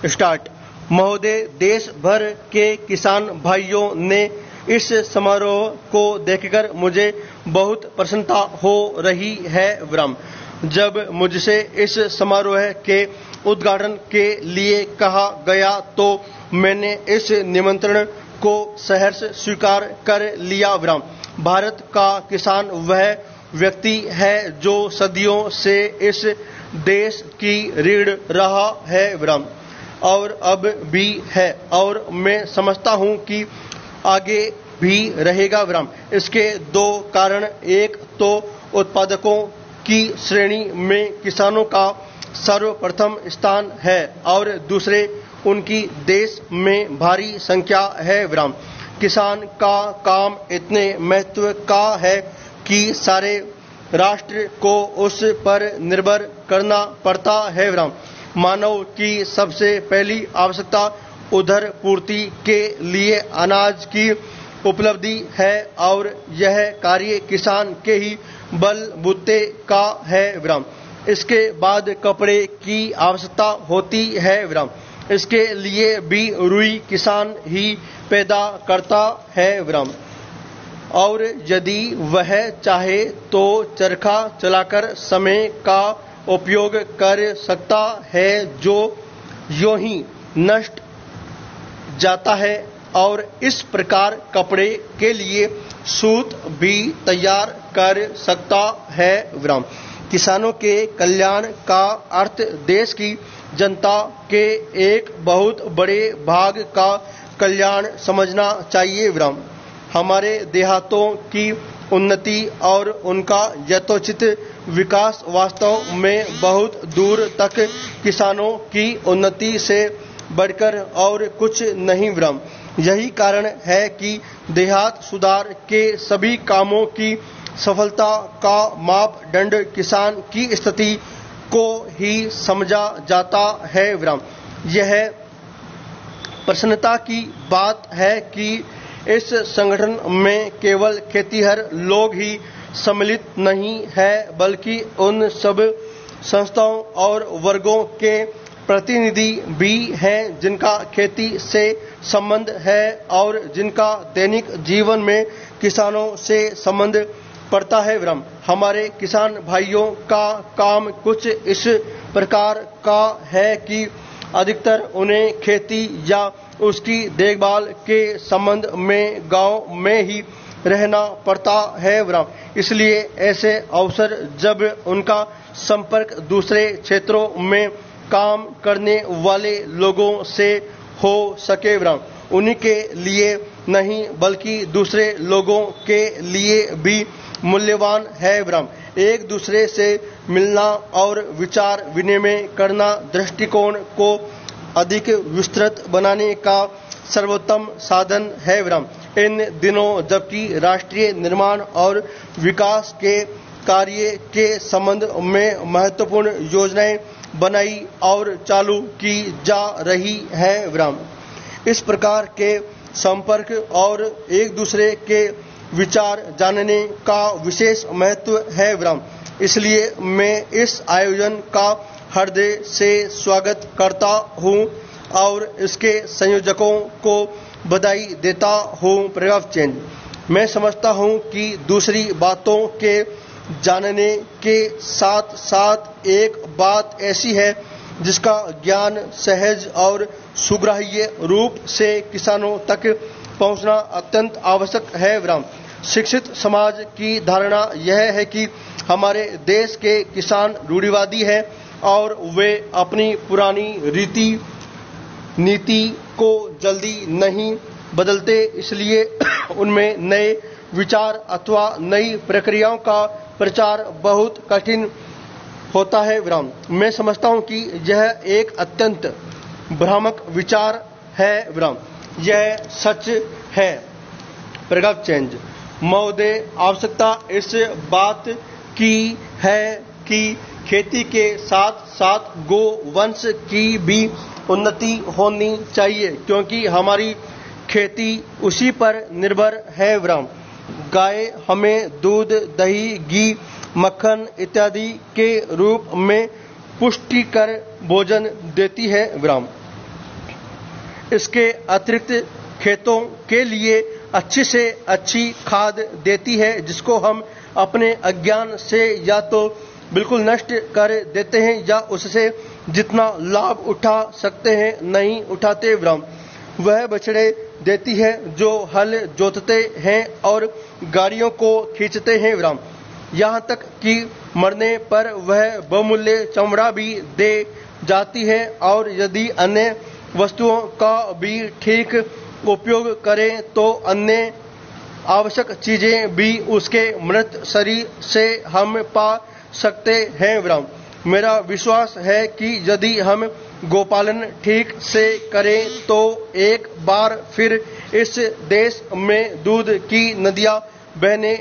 Start. महोदय, देश भर के किसान भाइयों ने इस समारोह को देखकर मुझे बहुत प्रसन्नता हो रही है। विराम। जब मुझसे इस समारोह के उद्घाटन के लिए कहा गया तो मैंने इस निमंत्रण को सहर्ष स्वीकार कर लिया। विराम। भारत का किसान वह व्यक्ति है जो सदियों से इस देश की रीढ़ रहा है। विराम। और अब भी है, और मैं समझता हूँ कि आगे भी रहेगा। विराम। इसके दो कारण, एक तो उत्पादकों की श्रेणी में किसानों का सर्वप्रथम स्थान है और दूसरे उनकी देश में भारी संख्या है। विराम। किसान का काम इतने महत्व का है कि सारे राष्ट्र को उस पर निर्भर करना पड़ता है। विराम। मानव की सबसे पहली आवश्यकता उदर पूर्ति के लिए अनाज की उपलब्धि है और यह कार्य किसान के ही बलबूते का है। विराम। इसके बाद कपड़े की आवश्यकता होती है। विराम। इसके लिए भी रुई किसान ही पैदा करता है। विराम। और यदि वह चाहे तो चरखा चलाकर समय का उपयोग कर सकता है जो यूं ही नष्ट जाता है, और इस प्रकार कपड़े के लिए सूत भी तैयार कर सकता है। विराम। किसानों के कल्याण का अर्थ देश की जनता के एक बहुत बड़े भाग का कल्याण समझना चाहिए। विराम। हमारे देहातों की उन्नति और उनका यथोचित विकास वास्तव में बहुत दूर तक किसानों की उन्नति से बढ़कर और कुछ नहीं। विराम। यही कारण है कि देहात सुधार के सभी कामों की सफलता का मापदंड किसान की स्थिति को ही समझा जाता है। विराम। यह प्रसन्नता की बात है कि इस संगठन में केवल खेतीहर लोग ही सम्मिलित नहीं है, बल्कि उन सब संस्थाओं और वर्गों के प्रतिनिधि भी हैं जिनका खेती से संबंध है और जिनका दैनिक जीवन में किसानों से संबंध पड़ता है। विराम। हमारे किसान भाइयों का काम कुछ इस प्रकार का है कि अधिकतर उन्हें खेती या उसकी देखभाल के संबंध में गांव में ही रहना पड़ता है। विराम। इसलिए ऐसे अवसर जब उनका संपर्क दूसरे क्षेत्रों में काम करने वाले लोगों से हो सके, विराम, उन्हीं के लिए नहीं बल्कि दूसरे लोगों के लिए भी मूल्यवान है। विराम। एक दूसरे से मिलना और विचार विनिमय करना दृष्टिकोण को अधिक विस्तृत बनाने का सर्वोत्तम साधन है। विराम। इन दिनों जबकि राष्ट्रीय निर्माण और विकास के कार्य के संबंध में महत्वपूर्ण योजनाएं बनाई और चालू की जा रही है। विराम। इस प्रकार के संपर्क और एक दूसरे के विचार जानने का विशेष महत्व है। विराम। इसलिए मैं इस आयोजन का हृदय से स्वागत करता हूँ और इसके संयोजकों को बधाई देता हूँ। प्रभाव चेंज। मैं समझता हूँ कि दूसरी बातों के जानने के साथ साथ एक बात ऐसी है जिसका ज्ञान सहज और सुग्राह्य रूप से किसानों तक पहुंचना अत्यंत आवश्यक है। विराम। शिक्षित समाज की धारणा यह है कि हमारे देश के किसान रूढ़िवादी हैं और वे अपनी पुरानी रीति नीति को जल्दी नहीं बदलते, इसलिए उनमें नए विचार अथवा नई प्रक्रियाओं का प्रचार बहुत कठिन होता है। विराम। मैं समझता हूँ कि यह एक अत्यंत भ्रामक विचार है। विराम। यह सच है। प्रगत चेंज। महोदय, आवश्यकता इस बात की है कि खेती के साथ साथ गो वंश की भी उन्नति होनी चाहिए, क्योंकि हमारी खेती उसी पर निर्भर है। विराम। गाय हमें दूध, दही, घी, मक्खन इत्यादि के रूप में पुष्टिकर भोजन देती है। विराम। इसके अतिरिक्त खेतों के लिए अच्छी से अच्छी खाद देती है, जिसको हम अपने अज्ञान से या तो बिल्कुल नष्ट कर देते हैं या उससे जितना लाभ उठा सकते हैं नहीं उठाते। विराम। वह बछड़े देती है जो हल जोतते हैं और गाड़ियों को खींचते हैं। विराम। यहाँ तक कि मरने पर वह बहुमूल्य चमड़ा भी दे जाती है, और यदि अन्य वस्तुओं का भी ठीक उपयोग करें तो अन्य आवश्यक चीजें भी उसके मृत शरीर से हम पा सकते हैं। विराम। मेरा विश्वास है कि यदि हम गोपालन ठीक से करें तो एक बार फिर इस देश में दूध की नदियां बहने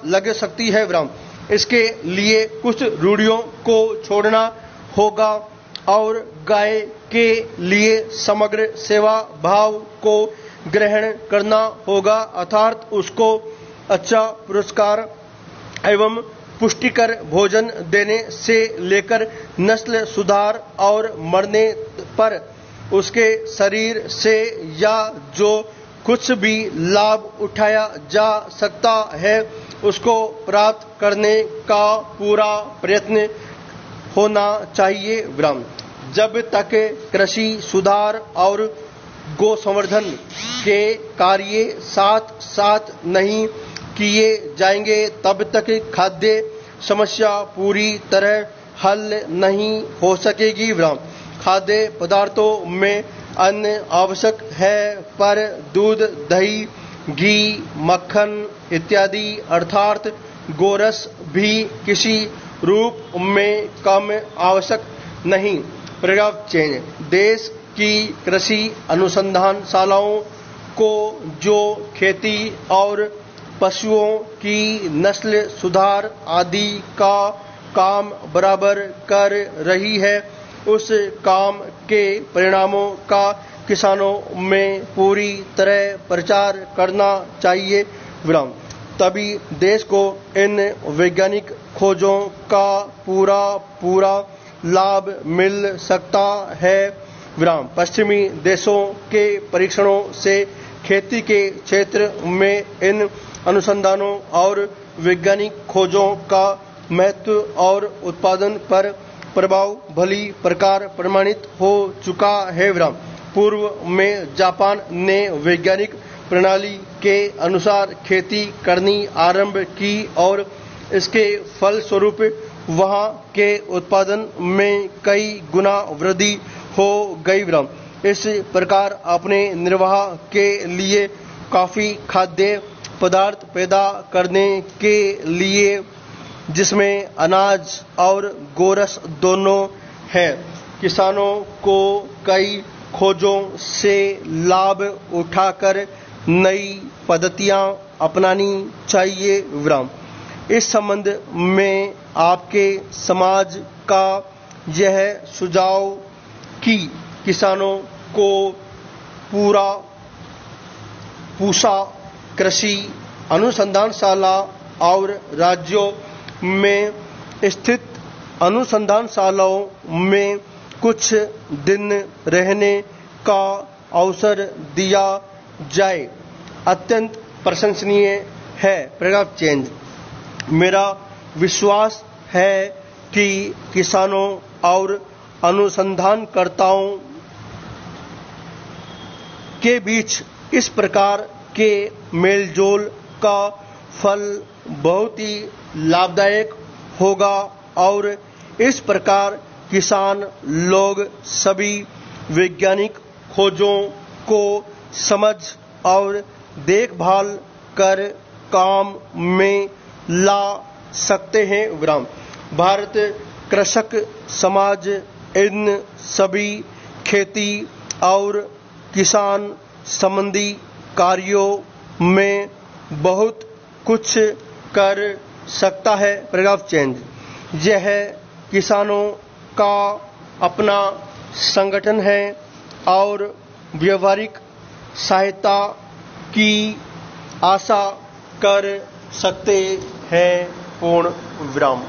लग सकती है। विराम। इसके लिए कुछ रूढ़ियों को छोड़ना होगा और गाय के लिए समग्र सेवा भाव को ग्रहण करना होगा, अर्थात उसको अच्छा पुरस्कार एवं पुष्टिकर भोजन देने से लेकर नस्ल सुधार और मरने पर उसके शरीर से या जो कुछ भी लाभ उठाया जा सकता है उसको प्राप्त करने का पूरा प्रयत्न होना चाहिए। विराम। जब तक कृषि सुधार और गो संवर्धन के कार्य साथ साथ नहीं किए जाएंगे तब तक खाद्य समस्या पूरी तरह हल नहीं हो सकेगी। विराम। खाद्य पदार्थों में अन्न आवश्यक है, पर दूध, दही, घी, मक्खन इत्यादि अर्थात गोरस भी किसी रूप में कम आवश्यक नहीं। Paragraph change. देश की कृषि अनुसंधानशालाओं को जो खेती और पशुओं की नस्ल सुधार आदि का काम बराबर कर रही है, उस काम के परिणामों का किसानों में पूरी तरह प्रचार करना चाहिए। विराम। तभी देश को इन वैज्ञानिक खोजों का पूरा लाभ मिल सकता है। विराम। पश्चिमी देशों के परीक्षणों से खेती के क्षेत्र में इन अनुसंधानों और वैज्ञानिक खोजों का महत्व और उत्पादन पर प्रभाव भली प्रकार प्रमाणित हो चुका है। विराम। पूर्व में जापान ने वैज्ञानिक प्रणाली के अनुसार खेती करनी आरंभ की और इसके फलस्वरूप वहां के उत्पादन में कई गुना वृद्धि हो गई। विराम। इस प्रकार अपने निर्वाह के लिए काफी खाद्य पदार्थ पैदा करने के लिए, जिसमें अनाज और गोरस दोनों है, किसानों को कई खोजों से लाभ उठाकर नई पद्धतियां अपनानी चाहिए। विराम। इस संबंध में आपके समाज का यह सुझाव कि किसानों को पूसा कृषि अनुसंधानशाला और राज्यों में स्थित अनुसंधानशालाओं में कुछ दिन रहने का अवसर दिया जाए, अत्यंत प्रशंसनीय है। Paragraph change. मेरा विश्वास है कि किसानों और अनुसंधानकर्ताओं के बीच इस प्रकार के मेलजोल का फल बहुत ही लाभदायक होगा और इस प्रकार किसान लोग सभी वैज्ञानिक खोजों को समझ और देखभाल कर काम में ला सकते हैं। विराम। भारत कृषक समाज इन सभी खेती और किसान संबंधी कार्यों में बहुत कुछ कर सकता है। Paragraph change. यह किसानों का अपना संगठन है और व्यवहारिक सहायता की आशा कर सकते हैं। पूर्ण विराम।